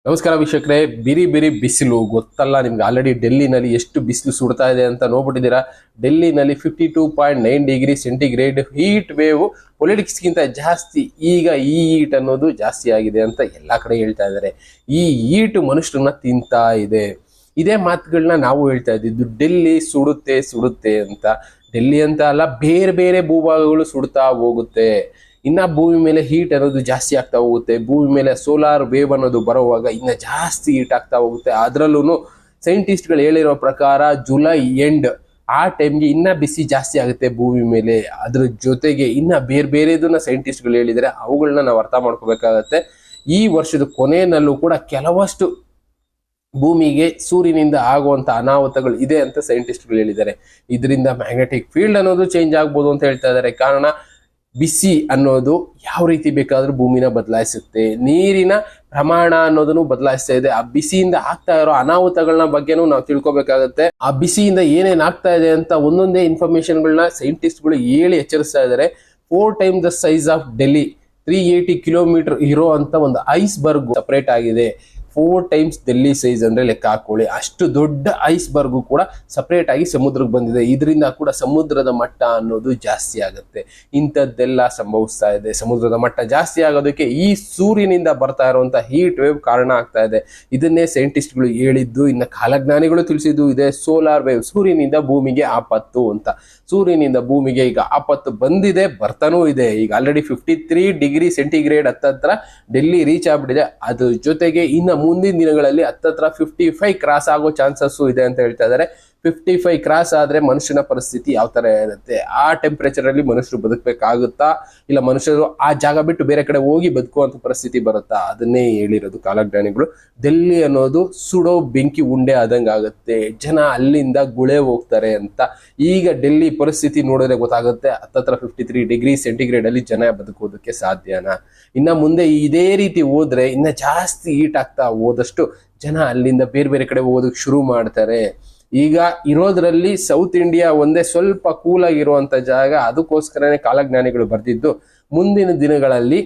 ನಮಸ್ಕಾರ ವೀಕ್ಷಕರೇ. ಬಿರಿ ಬಿರಿ ಬಿಸಿಲು ಗೊತ್ತಲ್ಲ ನಿಮ್ಗೆ. ಆಲ್ರೆಡಿ ಡೆಲ್ಲಿನಲ್ಲಿ ಎಷ್ಟು ಬಿಸಿಲು ಸುಡ್ತಾ ಇದೆ ಅಂತ ನೋಡ್ಬಿಟ್ಟಿದ್ದೀರಾ. ಡೆಲ್ಲಿನಲ್ಲಿ 52.9 ಡಿಗ್ರಿ ಸೆಂಟಿಗ್ರೇಡ್ ಹೀಟ್ ವೇವ್ ಪೊಲಿಟಿಕ್ಸ್ಗಿಂತ ಜಾಸ್ತಿ. ಈಗ ಈ ಹೀಟ್ ಅನ್ನೋದು ಜಾಸ್ತಿ ಆಗಿದೆ ಅಂತ ಎಲ್ಲಾ ಕಡೆ ಹೇಳ್ತಾ ಇದ್ದಾರೆ. ಈ ಹೀಟ್ ಮನುಷ್ಯರನ್ನ ತಿಂತಾ ಇದೆ. ಇದೇ ಮಾತುಗಳನ್ನ ನಾವು ಹೇಳ್ತಾ ಇದ್ದಿದ್ದು, ಡೆಲ್ಲಿ ಸುಡುತ್ತೆ ಸುಡುತ್ತೆ ಅಂತ. ಡೆಲ್ಲಿ ಅಂತ ಅಲ್ಲ, ಬೇರೆ ಬೇರೆ ಭೂಭಾಗಗಳು ಸುಡ್ತಾ ಹೋಗುತ್ತೆ. ಇನ್ನ ಭೂಮಿ ಮೇಲೆ ಹೀಟ್ ಅನ್ನೋದು ಜಾಸ್ತಿ ಆಗ್ತಾ ಹೋಗುತ್ತೆ. ಭೂಮಿ ಮೇಲೆ ಸೋಲಾರ್ ವೇವ್ ಅನ್ನೋದು ಬರುವಾಗ ಇನ್ನ ಜಾಸ್ತಿ ಹೀಟ್ ಆಗ್ತಾ ಹೋಗುತ್ತೆ. ಅದರಲ್ಲೂ ಸೈಂಟಿಸ್ಟ್ಗಳು ಹೇಳಿರೋ ಪ್ರಕಾರ ಜುಲೈ ಎಂಡ್ ಆ ಟೈಮ್ಗೆ ಇನ್ನ ಬಿಸಿ ಜಾಸ್ತಿ ಆಗುತ್ತೆ ಭೂಮಿ ಮೇಲೆ. ಅದ್ರ ಜೊತೆಗೆ ಇನ್ನ ಬೇರೆ ಬೇರೆದನ್ನ ಸೈಂಟಿಸ್ಟ್ಗಳು ಹೇಳಿದರೆ ಅವುಗಳನ್ನ ನಾವು ಅರ್ಥ ಮಾಡ್ಕೋಬೇಕಾಗತ್ತೆ. ಈ ವರ್ಷದ ಕೊನೆಯಲ್ಲೂ ಕೂಡ ಕೆಲವಷ್ಟು ಭೂಮಿಗೆ ಸೂರ್ಯನಿಂದ ಆಗುವಂತ ಅನಾಹುತಗಳು ಇದೆ ಅಂತ ಸೈಂಟಿಸ್ಟ್ಗಳು ಹೇಳಿದ್ದಾರೆ. ಇದರಿಂದ ಮ್ಯಾಗ್ನೆಟಿಕ್ ಫೀಲ್ಡ್ ಅನ್ನೋದು ಚೇಂಜ್ ಆಗ್ಬೋದು ಅಂತ ಹೇಳ್ತಾ ಇದ್ದಾರೆ. ಕಾರಣ ಬಿಸಿ ಅನ್ನೋದು ಯಾವ ರೀತಿ ಬೇಕಾದ್ರೂ ಭೂಮಿನ ಬದಲಾಯಿಸುತ್ತೆ. ನೀರಿನ ಪ್ರಮಾಣ ಅನ್ನೋದನ್ನು ಬದಲಾಯಿಸ್ತಾ ಇದೆ. ಆ ಬಿಸಿಯಿಂದ ಆಗ್ತಾ ಇರೋ ಅನಾಹುತಗಳನ್ನ ಬಗ್ಗೆನೂ ನಾವು ತಿಳ್ಕೊಬೇಕಾಗತ್ತೆ. ಆ ಬಿಸಿಯಿಂದ ಏನೇನ್ ಆಗ್ತಾ ಇದೆ ಅಂತ ಒಂದೊಂದೇ ಇನ್ಫಾರ್ಮೇಶನ್ಗಳನ್ನ ಸೈಂಟಿಸ್ಟ್ಗಳು ಹೇಳಿ ಎಚ್ಚರಿಸ್ತಾ ಇದ್ದಾರೆ. 4 times the size of Delhi, 380 kilometre ಇರೋ ಅಂತ ಒಂದು ಐಸ್ ಬರ್ಗ್ ಸಪರೇಟ್ ಆಗಿದೆ. 4 times ಡೆಲ್ಲಿ ಸೈಜ್ ಅಂದ್ರೆ ಲೆಕ್ಕ ಹಾಕೊಳ್ಳಿ. ಅಷ್ಟು ದೊಡ್ಡ ಐಸ್ ಬರ್ಗು ಕೂಡ ಸಪರೇಟ್ ಆಗಿ ಸಮುದ್ರಕ್ಕೆ ಬಂದಿದೆ. ಇದರಿಂದ ಕೂಡ ಸಮುದ್ರದ ಮಟ್ಟ ಅನ್ನೋದು ಜಾಸ್ತಿ ಆಗುತ್ತೆ. ಇಂಥದ್ದೆಲ್ಲ ಸಂಭವಿಸ್ತಾ ಇದೆ. ಸಮುದ್ರದ ಮಟ್ಟ ಜಾಸ್ತಿ ಆಗೋದಕ್ಕೆ ಈ ಸೂರ್ಯನಿಂದ ಬರ್ತಾ ಇರುವಂತ ಹೀಟ್ ವೇವ್ ಕಾರಣ ಆಗ್ತಾ ಇದೆ. ಇದನ್ನೇ ಸೈಂಟಿಸ್ಟ್ಗಳು ಹೇಳಿದ್ದು. ಇನ್ನು ಕಾಲಜ್ಞಾನಿಗಳು ತಿಳಿಸಿದ್ದು ಇದೆ, ಸೋಲಾರ್ ವೇವ್, ಸೂರ್ಯನಿಂದ ಭೂಮಿಗೆ ಆಪತ್ತು ಅಂತ. ಸೂರ್ಯನಿಂದ ಭೂಮಿಗೆ ಈಗ ಆಪತ್ತು ಬಂದಿದೆ, ಬರ್ತಾನೂ ಇದೆ. ಈಗ ಆಲ್ರೆಡಿ 53 ಡಿಗ್ರಿ ಸೆಂಟಿಗ್ರೇಡ್ ಹತ್ತತ್ರ ಡೆಲ್ಲಿ ರೀಚ್ ಆಗ್ಬಿಟ್ಟಿದೆ. ಅದ್ರ ಜೊತೆಗೆ ಇನ್ನು ಮುಂದಿನ ದಿನಗಳಲ್ಲಿ ಹತ್ತತ್ರ 55 ಕ್ರಾಸ್ ಆಗೋ ಚಾನ್ಸಸ್ ಇದೆ ಅಂತ ಹೇಳ್ತಾ ಇದ್ದಾರೆ. 55 ಕ್ರಾಸ್ ಆದ್ರೆ ಮನುಷ್ಯನ ಪರಿಸ್ಥಿತಿ ಯಾವ ತರ ಇರುತ್ತೆ? ಆ ಟೆಂಪರೇಚರ್ ಅಲ್ಲಿ ಮನುಷ್ಯರು ಬದುಕಬೇಕಾಗುತ್ತಾ, ಇಲ್ಲ ಮನುಷ್ಯರು ಆ ಜಾಗ ಬಿಟ್ಟು ಬೇರೆ ಕಡೆ ಹೋಗಿ ಬದುಕುವಂತ ಪರಿಸ್ಥಿತಿ ಬರುತ್ತಾ? ಅದನ್ನೇ ಹೇಳಿರೋದು ಕಾಲಜ್ಞಾನಿಗಳು. ಡೆಲ್ಲಿ ಅನ್ನೋದು ಸುಡೋ ಬೆಂಕಿ ಉಂಡೆ ಆದಂಗ ಆಗುತ್ತೆ. ಜನ ಅಲ್ಲಿಂದ ಗುಳೆ ಹೋಗ್ತಾರೆ ಅಂತ. ಈಗ ಡೆಲ್ಲಿ ಪರಿಸ್ಥಿತಿ ನೋಡಿದ್ರೆ ಗೊತ್ತಾಗುತ್ತೆ, ಹತ್ತತ್ರ 53 ಡಿಗ್ರಿ ಸೆಂಟಿಗ್ರೇಡ್ ಅಲ್ಲಿ ಜನ ಬದುಕೋದಕ್ಕೆ ಸಾಧ್ಯನಾ? ಇನ್ನ ಮುಂದೆ ಇದೇ ರೀತಿ ಹೋದ್ರೆ ಇನ್ನ ಜಾಸ್ತಿ ಹೀಟ್ ಆಗ್ತಾ ಹೋದಷ್ಟು ಜನ ಅಲ್ಲಿಂದ ಬೇರೆ ಬೇರೆ ಕಡೆ ಹೋಗೋದಕ್ಕೆ ಶುರು ಮಾಡ್ತಾರೆ. ಈಗ ಇರೋದ್ರಲ್ಲಿ ಸೌತ್ ಇಂಡಿಯಾ ಒಂದೇ ಸ್ವಲ್ಪ ಕೂಲ್ ಆಗಿರುವಂತ ಜಾಗ. ಅದಕ್ಕೋಸ್ಕರನೇ ಕಾಲಜ್ಞಾನಿಗಳು ಬರ್ದಿದ್ದು, ಮುಂದಿನ ದಿನಗಳಲ್ಲಿ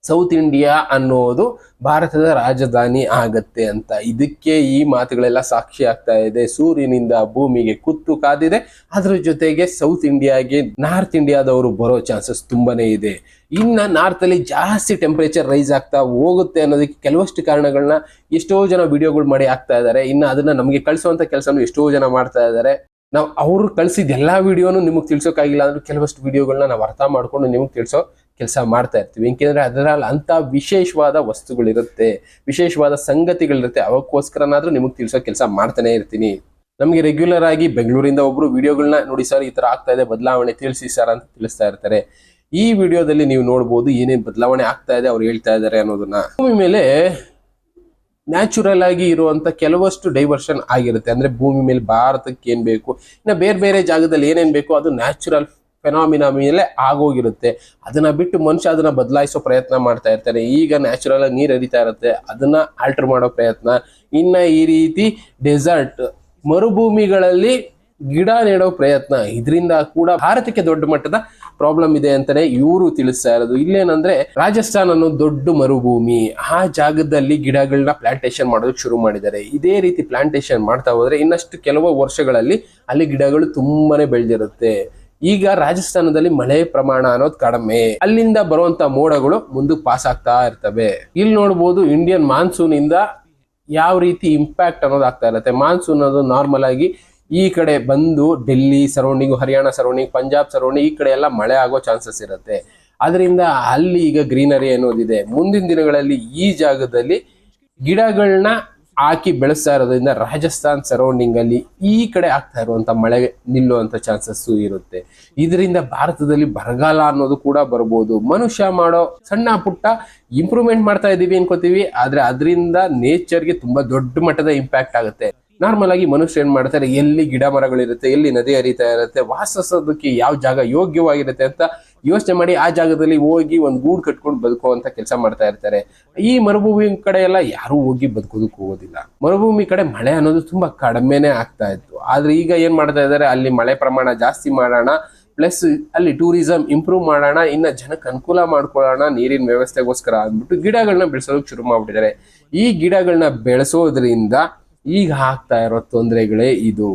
ಸೌತ್ ಇಂಡಿಯಾ ಅನ್ನೋದು ಭಾರತದ ರಾಜಧಾನಿ ಆಗತ್ತೆ ಅಂತ. ಇದಕ್ಕೆ ಈ ಮಾತುಗಳೆಲ್ಲ ಸಾಕ್ಷಿ ಆಗ್ತಾ ಇದೆ. ಸೂರ್ಯನಿಂದ ಭೂಮಿಗೆ ಕುತ್ತು ಕಾದಿದೆ. ಅದ್ರ ಜೊತೆಗೆ ಸೌತ್ ಇಂಡಿಯಾಗೆ ನಾರ್ತ್ ಇಂಡಿಯಾದವರು ಬರೋ ಚಾನ್ಸಸ್ ತುಂಬಾನೇ ಇದೆ. ಇನ್ನ ನಾರ್ತ್ ಅಲ್ಲಿ ಜಾಸ್ತಿ ಟೆಂಪರೇಚರ್ ರೈಸ್ ಆಗ್ತಾ ಹೋಗುತ್ತೆ ಅನ್ನೋದಕ್ಕೆ ಕೆಲವಷ್ಟು ಕಾರಣಗಳನ್ನ ಎಷ್ಟೋ ಜನ ವಿಡಿಯೋಗಳು ಮಾಡಿ ಆಗ್ತಾ ಇದ್ದಾರೆ. ಇನ್ನು ಅದನ್ನ ನಮಗೆ ಕಳಿಸುವಂತ ಕೆಲಸನೂ ಎಷ್ಟೋ ಜನ ಮಾಡ್ತಾ ಇದ್ದಾರೆ. ನಾವು ಅವ್ರು ಕಳ್ಸಿದ ಎಲ್ಲಾ ವಿಡಿಯೋನು ನಿಮಗೆ ತಿಳ್ಸೋಕ್ಕಾಗಿಲ್ಲ ಅಂದ್ರೆ ಕೆಲವಷ್ಟು ವಿಡಿಯೋಗಳನ್ನ ನಾವು ಅರ್ಥ ಮಾಡ್ಕೊಂಡು ನಿಮಗೆ ತಿಳ್ಸೋ ಕೆಲಸ ಮಾಡ್ತಾ ಇರ್ತೀವಿ. ಯಾಕೆಂದ್ರೆ ಅದರಲ್ಲಿ ಅಂತ ವಿಶೇಷವಾದ ವಸ್ತುಗಳಿರುತ್ತೆ, ವಿಶೇಷವಾದ ಸಂಗತಿಗಳಿರುತ್ತೆ. ಅವಕ್ಕೋಸ್ಕರನಾದ್ರೂ ನಿಮಗೆ ತಿಳ್ಸೋ ಕೆಲಸ ಮಾಡ್ತಾನೆ ಇರ್ತೀನಿ. ನಮಗೆ ರೆಗ್ಯುಲರ್ ಆಗಿ ಬೆಂಗಳೂರಿಂದ ಒಬ್ರು ವಿಡಿಯೋಗಳನ್ನ ನೋಡಿ, ಸರ್ ಈ ತರ ಆಗ್ತಾ ಇದೆ, ಬದಲಾವಣೆ ತಿಳಿಸಿ ಸರ್ ಅಂತ ತಿಳಿಸ್ತಾ ಇರ್ತಾರೆ. ಈ ವಿಡಿಯೋದಲ್ಲಿ ನೀವು ನೋಡ್ಬೋದು ಏನೇನ್ ಬದಲಾವಣೆ ಆಗ್ತಾ ಇದೆ, ಅವ್ರು ಹೇಳ್ತಾ ಇದ್ದಾರೆ ಅನ್ನೋದನ್ನ. ಭೂಮಿ ಮೇಲೆ ನ್ಯಾಚುರಲ್ ಆಗಿ ಇರುವಂತ ಕೆಲವಷ್ಟು ಡೈವರ್ಷನ್ ಆಗಿರುತ್ತೆ. ಅಂದ್ರೆ ಭೂಮಿ ಮೇಲೆ ಭಾರತಕ್ಕೆ ಏನ್ ಬೇಕು, ಇನ್ನು ಬೇರೆ ಬೇರೆ ಜಾಗದಲ್ಲಿ ಏನೇನ್ ಬೇಕು ಅದು ನ್ಯಾಚುರಲ್ ಫೆನಾಮಿನಾ ಮೇಲೆ ಆಗೋಗಿರುತ್ತೆ. ಅದನ್ನ ಬಿಟ್ಟು ಮನುಷ್ಯ ಅದನ್ನ ಬದಲಾಯಿಸೋ ಪ್ರಯತ್ನ ಮಾಡ್ತಾ ಇರ್ತಾರೆ. ಈಗ ನ್ಯಾಚುರಲ್ ಆಗಿ ನೀರು ಹರಿತಾ ಇರುತ್ತೆ, ಅದನ್ನ ಆಲ್ಟರ್ ಮಾಡೋ ಪ್ರಯತ್ನ. ಇನ್ನ ಈ ರೀತಿ ಡೆಸರ್ಟ್ ಮರುಭೂಮಿಗಳಲ್ಲಿ ಗಿಡ ನೆಡೋ ಪ್ರಯತ್ನ. ಇದರಿಂದ ಕೂಡ ಭಾರತಕ್ಕೆ ದೊಡ್ಡ ಮಟ್ಟದ ಪ್ರಾಬ್ಲಮ್ ಇದೆ ಅಂತಾನೆ ಇವರು ತಿಳಿಸ್ತಾ ಇರೋದು. ಇಲ್ಲೇನಂದ್ರೆ ರಾಜಸ್ಥಾನ್ ಅನ್ನೋ ದೊಡ್ಡ ಮರುಭೂಮಿ, ಆ ಜಾಗದಲ್ಲಿ ಗಿಡಗಳನ್ನ ಪ್ಲಾಂಟೇಶನ್ ಮಾಡೋದಕ್ಕೆ ಶುರು ಮಾಡಿದ್ದಾರೆ. ಇದೇ ರೀತಿ ಪ್ಲಾಂಟೇಶನ್ ಮಾಡ್ತಾ ಹೋದ್ರೆ ಇನ್ನಷ್ಟು ಕೆಲವು ವರ್ಷಗಳಲ್ಲಿ ಅಲ್ಲಿ ಗಿಡಗಳು ತುಂಬಾನೇ ಬೆಳೆದಿರುತ್ತೆ. ಈಗ ರಾಜಸ್ಥಾನದಲ್ಲಿ ಮಳೆ ಪ್ರಮಾಣ ಅನ್ನೋದು ಕಡಿಮೆ, ಅಲ್ಲಿಂದ ಬರುವಂತ ಮೋಡಗಳು ಮುಂದಕ್ಕೆ ಪಾಸ್ ಆಗ್ತಾ ಇರ್ತವೆ. ಇಲ್ಲಿ ನೋಡ್ಬೋದು ಇಂಡಿಯನ್ ಮಾನ್ಸೂನ್ ಇಂದ ಯಾವ ರೀತಿ ಇಂಪ್ಯಾಕ್ಟ್ ಅನ್ನೋದು ಆಗ್ತಾ ಇರುತ್ತೆ. ಮಾನ್ಸೂನ್ ಅನ್ನೋದು ನಾರ್ಮಲ್ ಆಗಿ ಈ ಕಡೆ ಬಂದು Delhi surrounding, Haryana surrounding, Punjab surrounding ಈ ಕಡೆ ಎಲ್ಲ ಮಳೆ ಆಗೋ ಚಾನ್ಸಸ್ ಇರುತ್ತೆ. ಅದರಿಂದ ಅಲ್ಲಿ ಈಗ ಗ್ರೀನರಿ ಅನ್ನೋದಿದೆ. ಮುಂದಿನ ದಿನಗಳಲ್ಲಿ ಈ ಜಾಗದಲ್ಲಿ ಗಿಡಗಳನ್ನ ಹಾಕಿ ಬೆಳೆಸ್ತಾ ಇರೋದ್ರಿಂದ ರಾಜಸ್ಥಾನ್ ಸರೌಂಡಿಂಗ್ ಅಲ್ಲಿ ಈ ಕಡೆ ಆಗ್ತಾ ಇರುವಂತ ಮಳೆ ನಿಲ್ಲುವಂತ ಚಾನ್ಸಸ್ ಇರುತ್ತೆ. ಇದರಿಂದ ಭಾರತದಲ್ಲಿ ಬರಗಾಲ ಅನ್ನೋದು ಕೂಡ ಬರ್ಬೋದು. ಮನುಷ್ಯ ಮಾಡೋ ಸಣ್ಣ ಪುಟ್ಟ ಇಂಪ್ರೂವ್ಮೆಂಟ್ ಮಾಡ್ತಾ ಇದೀವಿ ಅನ್ಕೋತೀವಿ, ಆದ್ರೆ ಅದರಿಂದ ನೇಚರ್ಗೆ ತುಂಬಾ ದೊಡ್ಡ ಮಟ್ಟದ ಇಂಪ್ಯಾಕ್ಟ್ ಆಗುತ್ತೆ. ನಾರ್ಮಲ್ ಆಗಿ ಮನುಷ್ಯ ಏನ್ ಮಾಡ್ತಾರೆ, ಎಲ್ಲಿ ಗಿಡ ಮರಗಳಿರುತ್ತೆ, ಎಲ್ಲಿ ನದಿ ಹರಿತಾ ಇರುತ್ತೆ, ವಾಸಿಸೋದಕ್ಕೆ ಯಾವ ಜಾಗ ಯೋಗ್ಯವಾಗಿರುತ್ತೆ ಅಂತ ಯೋಚನೆ ಮಾಡಿ ಆ ಜಾಗದಲ್ಲಿ ಹೋಗಿ ಒಂದು ಗೂಡು ಕಟ್ಕೊಂಡು ಬದುಕುವಂತ ಕೆಲಸ ಮಾಡ್ತಾ ಇರ್ತಾರೆ. ಈ ಮರುಭೂಮಿ ಕಡೆ ಎಲ್ಲ ಯಾರು ಹೋಗಿ ಬದುಕೋದಕ್ಕೆ ಹೋಗೋದಿಲ್ಲ. ಮರುಭೂಮಿ ಕಡೆ ಮಳೆ ಅನ್ನೋದು ತುಂಬಾ ಕಡಿಮೆನೆ ಆಗ್ತಾ ಇತ್ತು. ಆದ್ರೆ ಈಗ ಏನ್ ಮಾಡ್ತಾ ಇದ್ದಾರೆ, ಅಲ್ಲಿ ಮಳೆ ಪ್ರಮಾಣ ಜಾಸ್ತಿ ಮಾಡೋಣ, ಪ್ಲಸ್ ಅಲ್ಲಿ ಟೂರಿಸಂ ಇಂಪ್ರೂವ್ ಮಾಡೋಣ, ಇನ್ನ ಜನಕ್ಕೆ ಅನುಕೂಲ ಮಾಡ್ಕೊಳ್ಳೋಣ ನೀರಿನ ವ್ಯವಸ್ಥೆಗೋಸ್ಕರ ಅಂದ್ಬಿಟ್ಟು ಗಿಡಗಳನ್ನ ಬೆಳೆಸೋದಕ್ಕೆ ಶುರು ಮಾಡ್ಬಿಟ್ಟಿದ್ದಾರೆ. ಈ ಗಿಡಗಳನ್ನ ಬೆಳೆಸೋದ್ರಿಂದ ಈಗ ಆಗ್ತಾ ಇರೋ ತೊಂದರೆಗಳೇ ಇದು.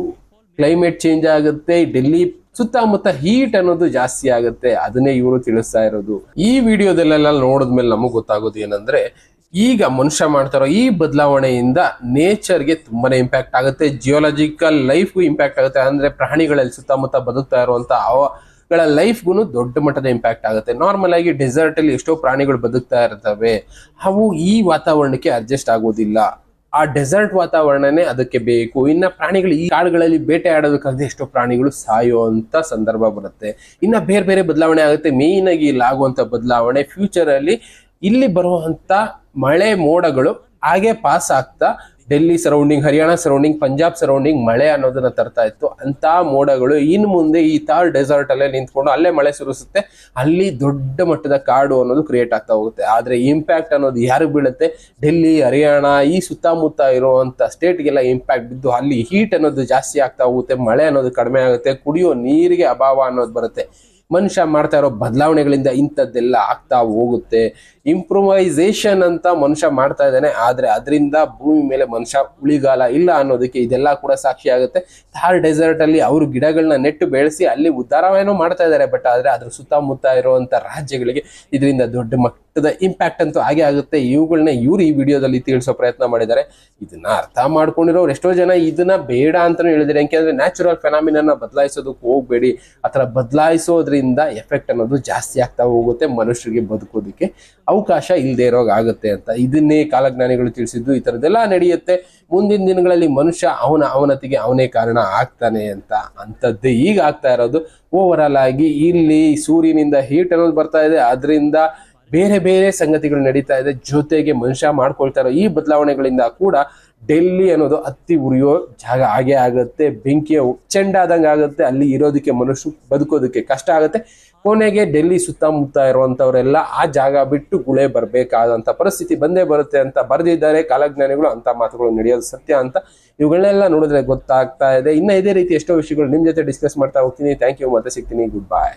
ಕ್ಲೈಮೇಟ್ ಚೇಂಜ್ ಆಗುತ್ತೆ, ಡೆಲ್ಲಿ ಸುತ್ತಮುತ್ತ ಹೀಟ್ ಅನ್ನೋದು ಜಾಸ್ತಿ ಆಗುತ್ತೆ, ಅದನ್ನೇ ಇವರು ತಿಳಿಸ್ತಾ ಇರೋದು. ಈ ವಿಡಿಯೋದಲ್ಲೆಲ್ಲ ನೋಡಿದ್ಮೇಲೆ ನಮಗ್ ಗೊತ್ತಾಗೋದು ಏನಂದ್ರೆ, ಈಗ ಮನುಷ್ಯ ಮಾಡ್ತಾರೋ ಈ ಬದಲಾವಣೆಯಿಂದ ನೇಚರ್ಗೆ ತುಂಬಾನೇ ಇಂಪ್ಯಾಕ್ಟ್ ಆಗುತ್ತೆ, ಜಿಯೋಲಾಜಿಕಲ್ ಲೈಫ್ಗೂ ಇಂಪ್ಯಾಕ್ಟ್ ಆಗುತ್ತೆ. ಅಂದ್ರೆ ಪ್ರಾಣಿಗಳಲ್ಲಿ ಸುತ್ತಮುತ್ತ ಬದುಕ್ತಾ ಇರುವಂತ ಅವುಗಳ ಲೈಫ್ಗೂ ದೊಡ್ಡ ಮಟ್ಟದ ಇಂಪ್ಯಾಕ್ಟ್ ಆಗುತ್ತೆ. ನಾರ್ಮಲ್ ಆಗಿ ಡೆಸರ್ಟ್ ಅಲ್ಲಿ ಎಷ್ಟೋ ಪ್ರಾಣಿಗಳು ಬದುಕ್ತಾ ಇರ್ತವೆ, ಅವು ಈ ವಾತಾವರಣಕ್ಕೆ ಅಡ್ಜಸ್ಟ್ ಆಗೋದಿಲ್ಲ. ಆ ಡೆಸರ್ಟ್ ವಾತಾವರಣನೇ ಅದಕ್ಕೆ ಬೇಕು. ಇನ್ನ ಪ್ರಾಣಿಗಳು ಈ ಕಾಡುಗಳಲ್ಲಿ ಬೇಟೆ ಆಡೋದಕ್ಕಾಗದೆ ಎಷ್ಟೋ ಪ್ರಾಣಿಗಳು ಸಾಯುವಂತ ಸಂದರ್ಭ ಬರುತ್ತೆ. ಇನ್ನ ಬೇರೆ ಬೇರೆ ಬದಲಾವಣೆ ಆಗುತ್ತೆ. ಮೇನ್ ಆಗಿ ಇಲ್ಲಿ ಆಗುವಂತ ಬದಲಾವಣೆ, ಫ್ಯೂಚರ್ ಅಲ್ಲಿ ಇಲ್ಲಿ ಬರುವಂತ ಮಳೆ ಮೋಡಗಳು ಹಾಗೆ ಪಾಸ್ ಆಗ್ತಾ Delhi surrounding, Haryana surrounding, Punjab surrounding ಮಳೆ ಅನ್ನೋದನ್ನ ತರ್ತಾ ಇತ್ತು. ಅಂತ ಮೋಡಗಳು ಇನ್ನು ಮುಂದೆ ಈ ಥಾರ್ ಡೆಸರ್ಟ್ ಅಲ್ಲೇ ನಿಂತ್ಕೊಂಡು ಅಲ್ಲೇ ಮಳೆ ಸುರಿಸುತ್ತೆ, ಅಲ್ಲಿ ದೊಡ್ಡ ಮಟ್ಟದ ಕಾಡು ಅನ್ನೋದು ಕ್ರಿಯೇಟ್ ಆಗ್ತಾ ಹೋಗುತ್ತೆ. ಆದ್ರೆ ಇಂಪ್ಯಾಕ್ಟ್ ಅನ್ನೋದು ಯಾರಿಗೆ ಬೀಳುತ್ತೆ? ಡೆಲ್ಲಿ, ಹರಿಯಾಣ ಈ ಸುತ್ತಮುತ್ತ ಇರುವಂತ ಸ್ಟೇಟ್ಗೆಲ್ಲ ಇಂಪ್ಯಾಕ್ಟ್ ಬಿದ್ದು ಅಲ್ಲಿ ಹೀಟ್ ಅನ್ನೋದು ಜಾಸ್ತಿ ಆಗ್ತಾ ಹೋಗುತ್ತೆ, ಮಳೆ ಅನ್ನೋದು ಕಡಿಮೆ ಆಗುತ್ತೆ, ಕುಡಿಯೋ ನೀರಿಗೆ ಅಭಾವ ಅನ್ನೋದು ಬರುತ್ತೆ. ಮನುಷ್ಯ ಮಾಡ್ತಾ ಇರೋ ಬದಲಾವಣೆಗಳಿಂದ ಇಂಥದ್ದೆಲ್ಲ ಆಗ್ತಾ ಹೋಗುತ್ತೆ. ಇಂಪ್ರೂವೈಸೇಷನ್ ಅಂತ ಮನುಷ್ಯ ಮಾಡ್ತಾ ಇದ್ದಾನೆ, ಆದ್ರೆ ಅದರಿಂದ ಭೂಮಿ ಮೇಲೆ ಮನುಷ್ಯ ಉಳಿಗಾಲ ಇಲ್ಲ ಅನ್ನೋದಕ್ಕೆ ಇದೆಲ್ಲ ಕೂಡ ಸಾಕ್ಷಿ ಆಗುತ್ತೆ. ಥಾರ್ ಡೆಸರ್ಟ್ ಅಲ್ಲಿ ಅವರು ಗಿಡಗಳನ್ನ ನೆಟ್ಟು ಬೆಳೆಸಿ ಅಲ್ಲಿ ಉದ್ಧಾರವೇನೋ ಮಾಡ್ತಾ ಇದ್ದಾರೆ, ಬಟ್ ಆದ್ರೆ ಅದ್ರ ಸುತ್ತಮುತ್ತ ಇರುವಂತ ರಾಜ್ಯಗಳಿಗೆ ಇದರಿಂದ ದೊಡ್ಡ ಮಟ್ಟದ ಇಂಪ್ಯಾಕ್ಟ್ ಅಂತೂ ಹಾಗೆ ಆಗುತ್ತೆ. ಇವುಗಳನ್ನ ಇವ್ರು ಈ ವಿಡಿಯೋದಲ್ಲಿ ತಿಳಿಸೋ ಪ್ರಯತ್ನ ಮಾಡಿದ್ದಾರೆ. ಇದನ್ನ ಅರ್ಥ ಮಾಡ್ಕೊಂಡಿರೋರು ಎಷ್ಟೋ ಜನ ಇದನ್ನ ಬೇಡ ಅಂತಾನು ಹೇಳಿದ್ರೆ, ಯಾಕೆಂದ್ರೆ ನ್ಯಾಚುರಲ್ ಫೆನಾಮಿನನ್ನ ಬದಲಾಯಿಸೋದಕ್ಕೆ ಹೋಗ್ಬೇಡಿ, ಆತರ ಬದಲಾಯಿಸೋದ್ರಿಂದ ಎಫೆಕ್ಟ್ ಅನ್ನೋದು ಜಾಸ್ತಿ ಆಗ್ತಾ ಹೋಗುತ್ತೆ, ಮನುಷ್ಯರಿಗೆ ಬದುಕೋದಕ್ಕೆ ಅವಕಾಶ ಇಲ್ಲದೆ ಇರೋಗಾಗುತ್ತೆ ಅಂತ. ಇದನ್ನೇ ಕಾಲಜ್ಞಾನಿಗಳು ತಿಳಿಸಿದ್ದು. ಈ ತರದೆಲ್ಲ ನಡೆಯುತ್ತೆ, ಮುಂದಿನ ದಿನಗಳಲ್ಲಿ ಮನುಷ್ಯ ಅವನ ಅವನತಿಗೆ ಅವನೇ ಕಾರಣ ಆಗ್ತಾನೆ ಅಂತ. ಅಂತದ್ದೇ ಈಗ ಆಗ್ತಾ ಇರೋದು. ಓವರ್ ಆಲ್ ಆಗಿ ಇಲ್ಲಿ ಸೂರ್ಯನಿಂದ ಹೀಟ್ ಅನ್ನೋದು ಬರ್ತಾ ಇದೆ, ಅದರಿಂದ ಬೇರೆ ಬೇರೆ ಸಂಗತಿಗಳು ನಡೀತಾ ಇದೆ. ಜೊತೆಗೆ ಮನುಷ್ಯ ಮಾಡ್ಕೊಳ್ತಾ ಇರೋ ಈ ಬದಲಾವಣೆಗಳಿಂದ ಕೂಡ ಡೆಲ್ಲಿ ಅನ್ನೋದು ಹತ್ತಿ ಉರಿಯೋ ಜಾಗ ಹಾಗೆ ಆಗುತ್ತೆ, ಬೆಂಕಿಯ ಚೆಂಡಾದಂಗೆ ಆಗುತ್ತೆ, ಅಲ್ಲಿ ಇರೋದಕ್ಕೆ ಮನುಷ್ಯ ಬದುಕೋದಕ್ಕೆ ಕಷ್ಟ ಆಗುತ್ತೆ. ಕೊನೆಗೆ ಡೆಲ್ಲಿ ಸುತ್ತಮುತ್ತ ಇರುವಂತವರೆಲ್ಲ ಆ ಜಾಗ ಬಿಟ್ಟು ಗುಳೆ ಬರ್ಬೇಕಾದಂತ ಪರಿಸ್ಥಿತಿ ಬಂದೇ ಬರುತ್ತೆ ಅಂತ ಬರೆದಿದ್ದಾರೆ ಕಾಲಜ್ಞಾನಿಗಳು. ಅಂತ ಮಾತುಗಳು ನಡೆಯೋದು ಸತ್ಯ ಅಂತ ಇವುಗಳನ್ನೆಲ್ಲ ನೋಡಿದ್ರೆ ಗೊತ್ತಾಗ್ತಾ ಇದೆ. ಇನ್ನ ಇದೇ ರೀತಿ ಎಷ್ಟೋ ವಿಷಯಗಳು ನಿಮ್ ಜೊತೆ ಡಿಸ್ಕಸ್ ಮಾಡ್ತಾ ಹೋಗ್ತೀನಿ. ಥ್ಯಾಂಕ್ ಯು, ಮತ್ತೆ ಸಿಗ್ತೀನಿ. Good bye.